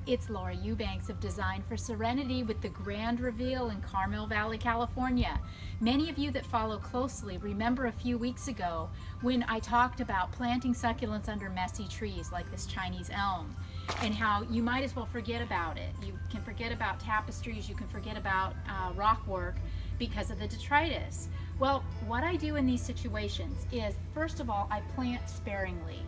It's Laura Eubanks of Design for Serenity with the grand reveal in Carmel Valley, California. Many of you that follow closely remember a few weeks ago when I talked about planting succulents under messy trees like this Chinese elm, and how you might as well forget about it. You can forget about tapestries, you can forget about rock work because of the detritus. Well, what I do in these situations is, first of all, I plant sparingly.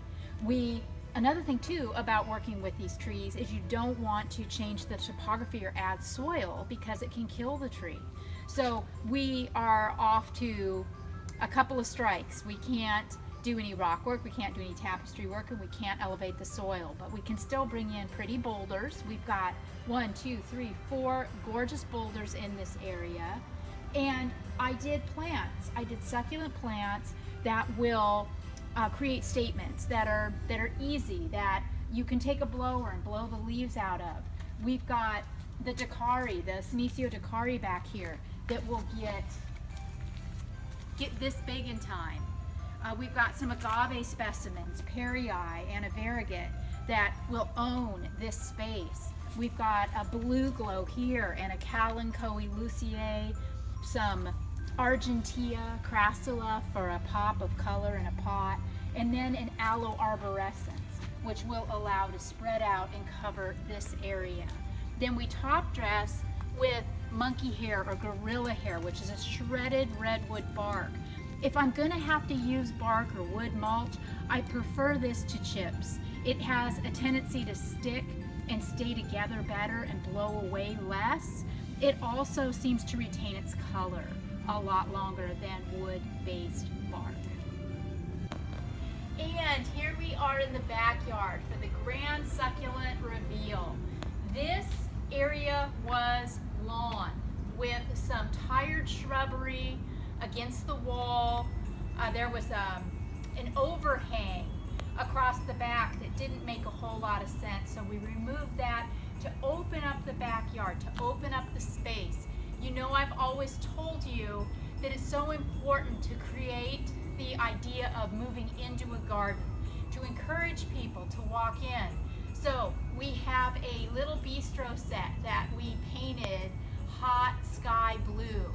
Another thing too about working with these trees is you don't want to change the topography or add soil because it can kill the tree. So we are off to a couple of strikes. We can't do any rock work, we can't do any tapestry work, and we can't elevate the soil, but we can still bring in pretty boulders. We've got 1, 2, 3, 4 gorgeous boulders in this area. And I did plants. I did succulent plants that will create statements that are easy, that you can take a blower and blow the leaves out of. We've got the Dakari, the Senecio Dakari back here that will get this big in time. We've got some agave specimens, perii and a variegated, that will own this space. We've got a blue glow here and a Kalanchoe Lucier, some Argentea crassula for a pop of color in a pot, and then an aloe arborescens, which will allow to spread out and cover this area. Then we top dress with monkey hair or gorilla hair, which is a shredded redwood bark. If I'm going to have to use bark or wood mulch, I prefer this to chips. It has a tendency to stick and stay together better and blow away less. It also seems to retain its color a lot longer than wood-based bark. And here we are in the backyard for the grand succulent reveal. This area was lawn with some tired shrubbery against the wall. There was an overhang across the back that didn't make a whole lot of sense, so we removed that to open up the backyard, to open up the space. You know, I've always told you that it's so important to create the idea of moving into a garden, to encourage people to walk in. So we have a little bistro set that we painted hot sky blue.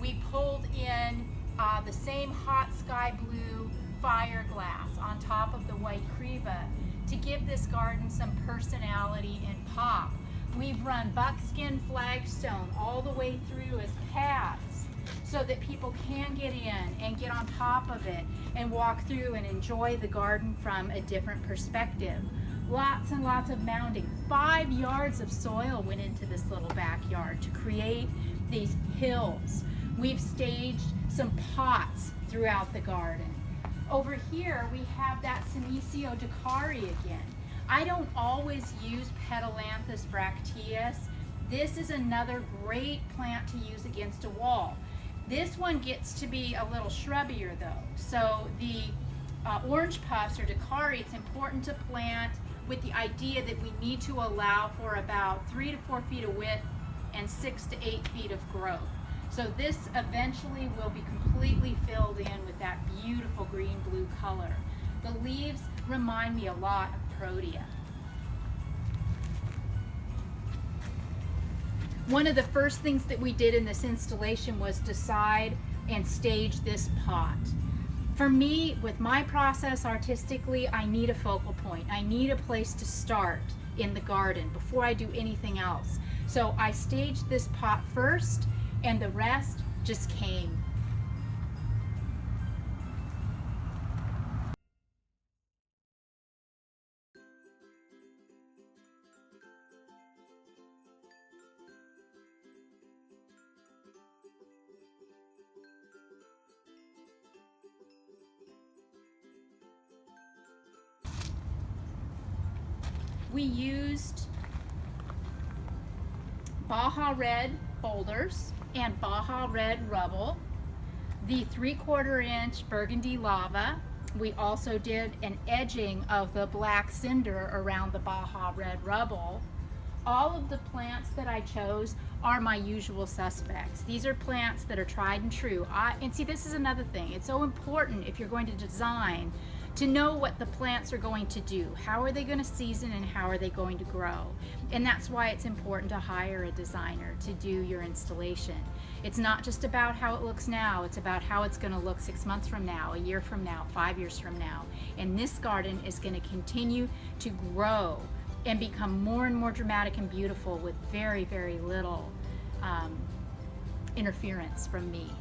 We pulled in the same hot sky blue fiberglass on top of the white creva to give this garden some personality and pop. We've run buckskin flagstone all the way through as paths so that people can get in and get on top of it and walk through and enjoy the garden from a different perspective. Lots and lots of mounding. 5 yards of soil went into this little backyard to create these hills. We've staged some pots throughout the garden. Over here we have that Senecio Dakari again. I don't always use Petalanthus bracteus. This is another great plant to use against a wall. This one gets to be a little shrubbier though. So the orange puffs or Dakari, it's important to plant with the idea that we need to allow for about 3 to 4 feet of width and 6 to 8 feet of growth. So this eventually will be completely filled in with that beautiful green-blue color. The leaves remind me a lot of Protea. One of the first things that we did in this installation was decide and stage this pot. For me, with my process artistically, I need a focal point. I need a place to start in the garden before I do anything else. So I staged this pot first, and the rest just came. We used Baja Red boulders and Baja Red rubble, the 3/4 inch burgundy lava. We also did an edging of the black cinder around the Baja Red rubble. All of the plants that I chose are my usual suspects. These are plants that are tried and true. And see, this is another thing. It's so important if you're going to design to know what the plants are going to do. How are they going to season and how are they going to grow? And that's why it's important to hire a designer to do your installation. It's not just about how it looks now, it's about how it's going to look 6 months from now, a year from now, 5 years from now. And this garden is going to continue to grow and become more and more dramatic and beautiful with very, very little interference from me.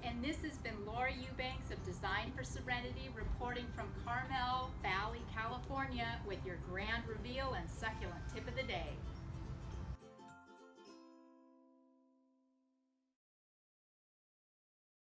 And this has been Laura Eubanks of Design for Serenity, reporting from Carmel Valley, California, with your grand reveal and succulent tip of the day.